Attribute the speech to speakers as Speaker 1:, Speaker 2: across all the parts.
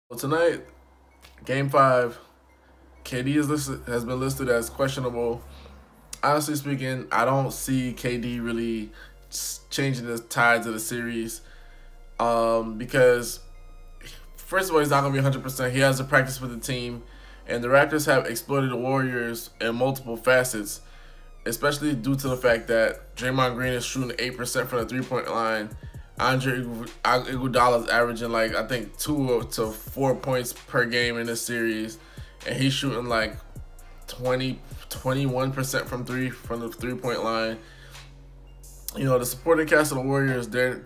Speaker 1: Well, tonight, Game 5, KD has been listed as questionable. Honestly speaking, I don't see KD really changing the tides of the series because, first of all, he's not going to be 100%. He has to practice with the team, and the Raptors have exploited the Warriors in multiple facets, especially due to the fact that Draymond Green is shooting 8% from the three-point line. Andre Iguodala is averaging I think 2 to 4 points per game in this series, and he's shooting 21% from the three-point line. You know, the supporting cast of the Warriors, they're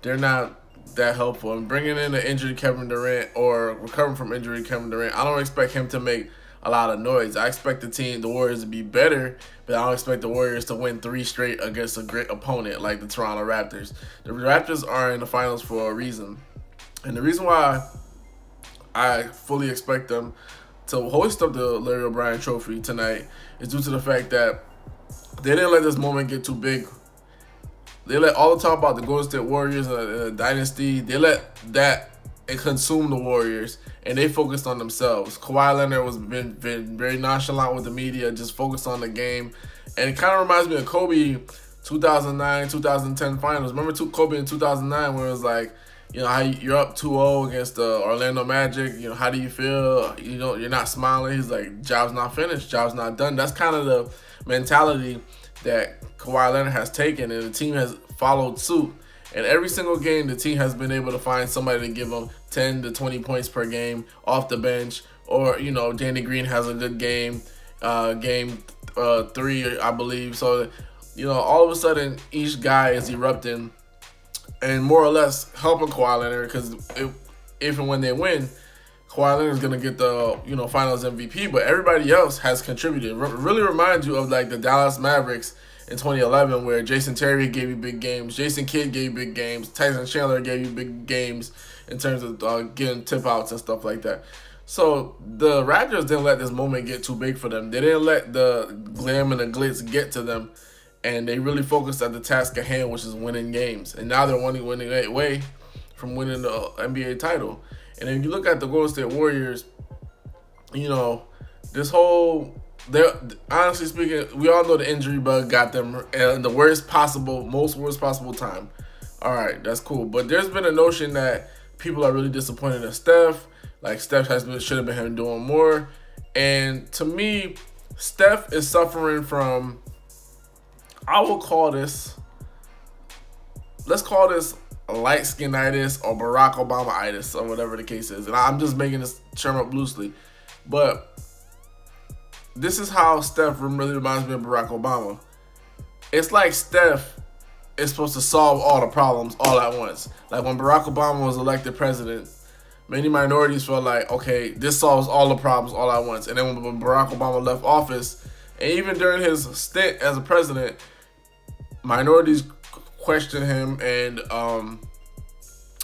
Speaker 1: not that helpful. And bringing in an injured Kevin Durant or recovering from injury Kevin Durant, I don't expect him to make a lot of noise. I expect the Warriors, to be better, but I don't expect the Warriors to win 3 straight against a great opponent like the Toronto Raptors. The Raptors are in the finals for a reason. And the reason why I fully expect them to hoist up the Larry O'Brien trophy tonight is due to the fact that they didn't let this moment get too big. They let all the talk about the Golden State Warriors and the dynasty, they let that consume the Warriors, and they focused on themselves. Kawhi Leonard was been very nonchalant with the media, just focused on the game. And it kind of reminds me of Kobe 2009, 2010 finals. Remember Kobe in 2009 where it was like, you know, how you're up 2-0 against the Orlando Magic. You know, how do you feel? You know, you're not smiling. He's like, job's not finished, job's not done. That's kind of the mentality that Kawhi Leonard has taken, and the team has followed suit. And every single game, the team has been able to find somebody to give them 10 to 20 points per game off the bench. Or, you know, Danny Green has a good game, game 3, I believe. So, you know, all of a sudden, each guy is erupting and more or less helping Kawhi Leonard, because if and when they win, Kawhi Leonard is going to get the, you know, finals MVP. But everybody else has contributed. Really reminds you of the Dallas Mavericks in 2011, where Jason Terry gave you big games, Jason Kidd gave you big games, Tyson Chandler gave you big games in terms of getting tip-outs and stuff like that. So the Raptors didn't let this moment get too big for them. They didn't let the glam and the glitz get to them, and they really focused at the task at hand, which is winning games. And now they're winning away from winning the NBA title. And if you look at the Golden State Warriors, you know, this whole... honestly speaking, we all know the injury bug got them in the worst possible time. All right, that's cool. But there's been a notion that people are really disappointed in Steph. Steph should have been doing more. And to me, Steph is suffering from, let's call this light-skinitis or Barack Obama-itis or whatever the case is. And I'm just making this term up loosely. But this is how Steph really reminds me of Barack Obama. It's like Steph is supposed to solve all the problems all at once. Like when Barack Obama was elected president, many minorities felt like, okay, this solves all the problems all at once. And then when Barack Obama left office, and even during his stint as a president, minorities questioned him, and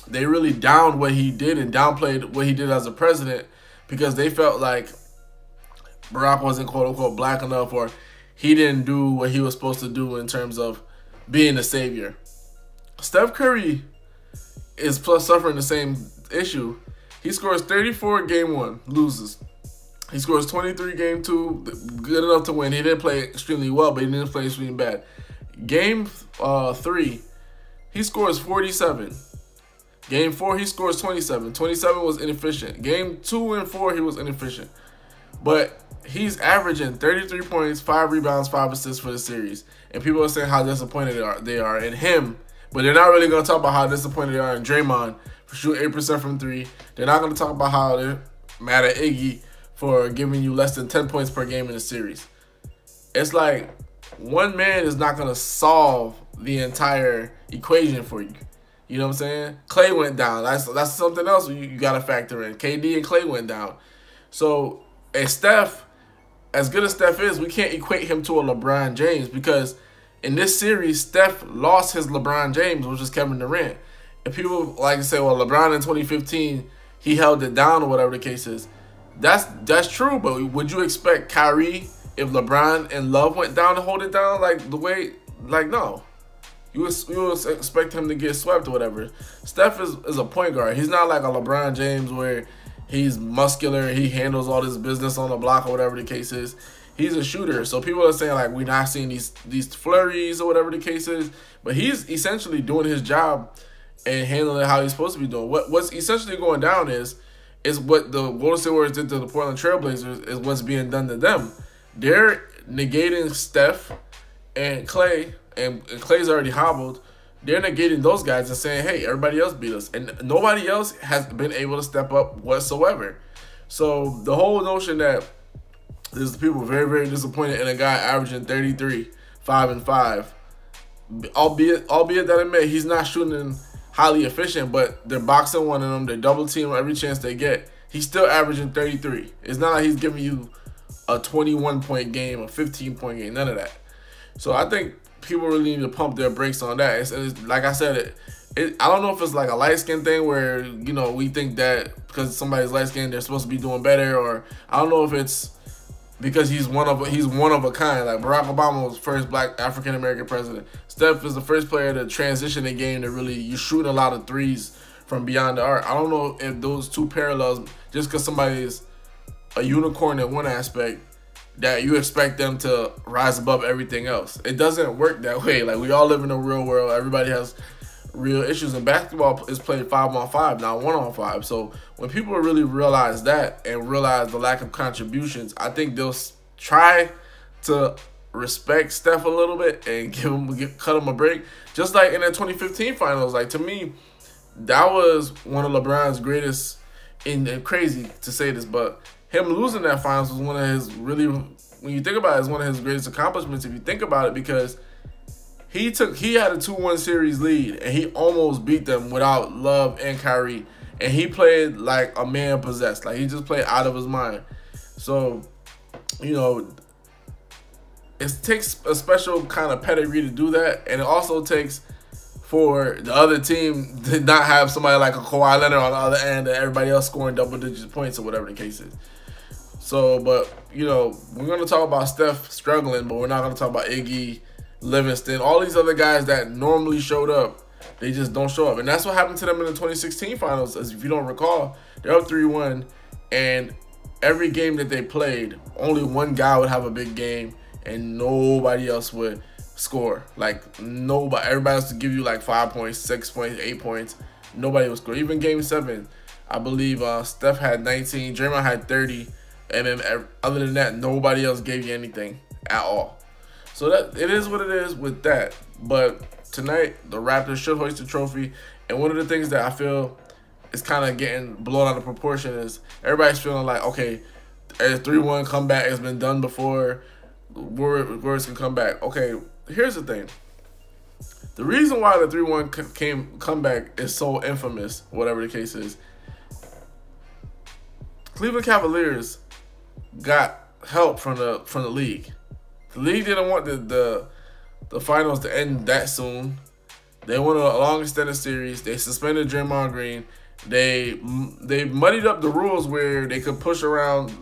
Speaker 1: they really downed what he did and downplayed what he did as a president, because they felt like Barack wasn't quote-unquote black enough, or he didn't do what he was supposed to do in terms of being a savior. Steph Curry is suffering the same issue. He scores 34 game 1, loses. He scores 23 game 2, good enough to win. He didn't play extremely well, but he didn't play extremely bad. Game 3, he scores 47. Game 4, he scores 27. 27 was inefficient. Game 2 and 4, he was inefficient. But he's averaging 33 points, 5 rebounds, 5 assists for the series. And people are saying how disappointed they are in him. But they're not really going to talk about how disappointed they are in Draymond for shooting 8% from 3. They're not going to talk about how they're mad at Iggy for giving you less than 10 points per game in the series. It's like one man is not going to solve the entire equation for you. You know what I'm saying? Clay went down. That's something else you got to factor in. KD and Clay went down. So, and Steph, as good as Steph is, we can't equate him to a LeBron James, because in this series, Steph lost his LeBron James, which is Kevin Durant. And people like to say, well, LeBron in 2015, he held it down or whatever the case is. That's true, but would you expect Kyrie, if LeBron and Love went down, to hold it down no. You would expect him to get swept or whatever. Steph is a point guard. He's not like a LeBron James where He's muscular. He handles all this business on the block or whatever the case is. He's a shooter. So people are saying, like, we're not seeing these flurries or whatever the case is. But he's essentially doing his job and handling it how he's supposed to be doing. What's essentially going down is what the Golden State Warriors did to the Portland Trailblazers is what's being done to them. They're negating Steph and Clay, and Clay's already hobbled. They're negating those guys and saying, hey, everybody else beat us. And nobody else has been able to step up whatsoever. So the whole notion that there's people very, very disappointed in a guy averaging 33, 5 and 5, albeit that admit he's not shooting highly efficient, but they're boxing one of them, they're double team every chance they get. He's still averaging 33. It's not like he's giving you a 21-point game, a 15-point game, none of that. So I think people really need to pump their brakes on that. It's like I said, I don't know if it's like a light skin thing where, you know, we think that because somebody's light skinned they're supposed to be doing better, or I don't know if it's because he's one of a kind. Like Barack Obama was the first black African American president. Steph is the first player to transition the game to really you shoot a lot of threes from beyond the arc. I don't know if those two parallels, just because somebody is a unicorn in one aspect, that you expect them to rise above everything else. It doesn't work that way. Like, we all live in a real world. Everybody has real issues, and basketball is played 5-on-5, not 1-on-5. So when people really realize that and realize the lack of contributions, I think they'll try to respect Steph a little bit and cut him a break. Just like in the 2015 finals, like, to me, that was one of LeBron's greatest, and crazy to say this, but him losing that finals was one of his really, when you think about it, it's one of his greatest accomplishments if you think about it, because he had a 2-1 series lead and he almost beat them without Love and Kyrie, and he played like a man possessed. Like, he just played out of his mind. So, you know, it takes a special kind of pedigree to do that, and it also takes for the other team to not have somebody like a Kawhi Leonard on the other end and everybody else scoring double-digit points or whatever the case is. So, but, you know, we're going to talk about Steph struggling, but we're not going to talk about Iggy, Livingston, all these other guys that normally showed up. They just don't show up. And that's what happened to them in the 2016 finals. As if you don't recall, they're up 3-1, and every game that they played, only one guy would have a big game and nobody else would score. Like, nobody. Everybody else would give you like 5 points, 6 points, 8 points. Nobody would score. Even game 7, I believe Steph had 19, Draymond had 30, and then other than that, nobody else gave you anything at all. So that it is what it is with that. But tonight, the Raptors should hoist the trophy. And one of the things that I feel is kind of getting blown out of proportion is everybody's feeling like, okay, a 3-1 comeback has been done before. Warriors can come back. Okay, here's the thing. The reason why the 3-1 comeback is so infamous, whatever the case is, Cleveland Cavaliers got help from the league. The league didn't want the finals to end that soon. They wanted a long extended series. They suspended Draymond Green. They muddied up the rules where they could push around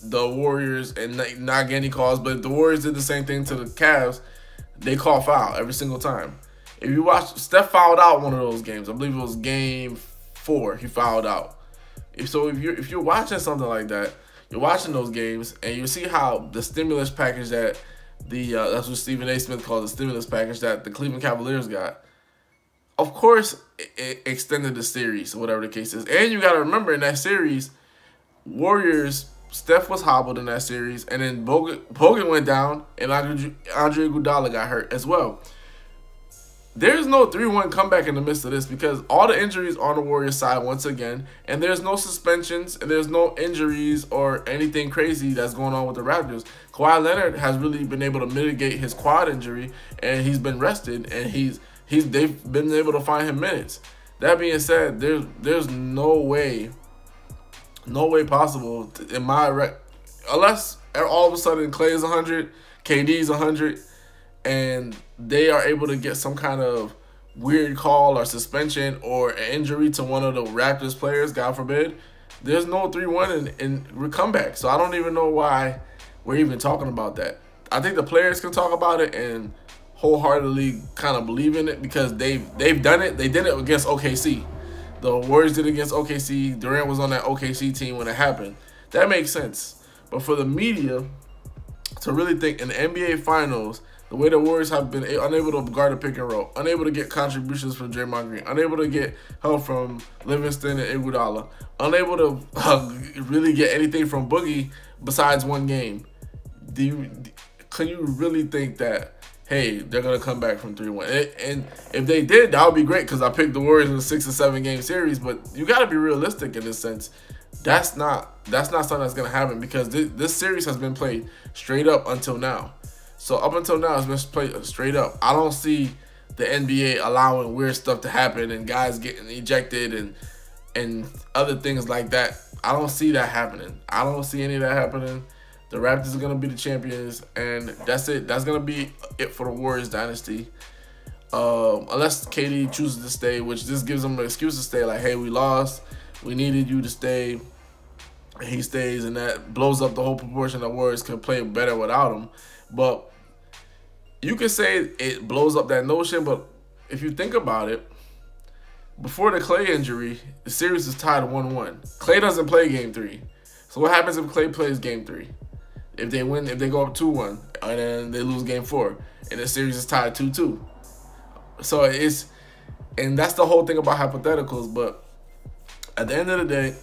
Speaker 1: the Warriors and not get any calls. But if the Warriors did the same thing to the Cavs, they call foul every single time. If you watch, Steph fouled out one of those games. I believe it was game 4. He fouled out. If you're watching something like that, you're watching those games, and you see how the stimulus package that that's what Stephen A. Smith called the stimulus package that the Cleveland Cavaliers got. Of course, it extended the series, or whatever the case is. And you got to remember, in that series, Warriors, Steph was hobbled in that series, and then Bogut went down, and Andre Iguodala got hurt as well. There's no 3-1 comeback in the midst of this because all the injuries on the Warriors side once again, and there's no suspensions, and there's no injuries or anything crazy that's going on with the Raptors. Kawhi Leonard has really been able to mitigate his quad injury, and he's been rested, and they've been able to find him minutes. That being said, there's no way possible unless all of a sudden Clay is 100, KD's 100, and they are able to get some kind of weird call or suspension or an injury to one of the Raptors players, God forbid, there's no 3-1 in comeback. So I don't even know why we're even talking about that. I think the players can talk about it and wholeheartedly kind of believe in it because they've done it. They did it against OKC. The Warriors did against OKC. Durant was on that OKC team when it happened. That makes sense. But for the media to really think in the NBA Finals, the way the Warriors have been unable to guard a pick and roll, unable to get contributions from Draymond Green, unable to get help from Livingston and Iguodala, unable to really get anything from Boogie besides one game, can you really think that, hey, they're going to come back from 3-1? And if they did, that would be great because I picked the Warriors in a 6 or 7 game series. But you got to be realistic in this sense. That's not something that's going to happen because this series has been played straight up until now. So up until now, it's been played straight up. I don't see the NBA allowing weird stuff to happen and guys getting ejected and other things like that. I don't see that happening. I don't see any of that happening. The Raptors are going to be the champions, and that's it. That's going to be it for the Warriors dynasty. Unless KD chooses to stay, which this gives him an excuse to stay. Like, hey, we lost. We needed you to stay. And he stays, and that blows up the whole proportion that Warriors could play better without him. But you could say it blows up that notion, but if you think about it, before the Klay injury, the series is tied 1-1. Klay doesn't play Game 3. So what happens if Klay plays Game 3? If they win, if they go up 2-1, and then they lose Game 4, and the series is tied 2-2. So and that's the whole thing about hypotheticals, but at the end of the day,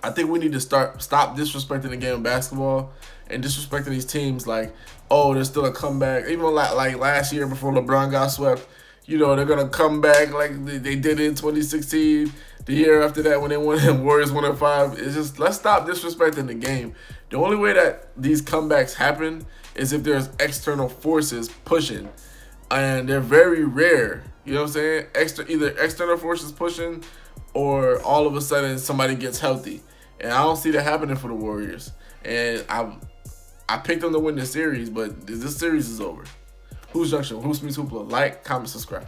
Speaker 1: I think we need to stop disrespecting the game of basketball and disrespecting these teams like, oh, there's still a comeback. Even like last year before LeBron got swept, you know, they're going to come back like they did in 2016. The year after that when they won and Warriors won at 5. It's just, let's stop disrespecting the game. The only way that these comebacks happen is if there's external forces pushing. And they're very rare. You know what I'm saying? Either external forces pushing or all of a sudden somebody gets healthy. And I don't see that happening for the Warriors. And I picked them to win this series, but this series is over. Hoops Junction, Hoops meets Hoopla. Like, comment, subscribe.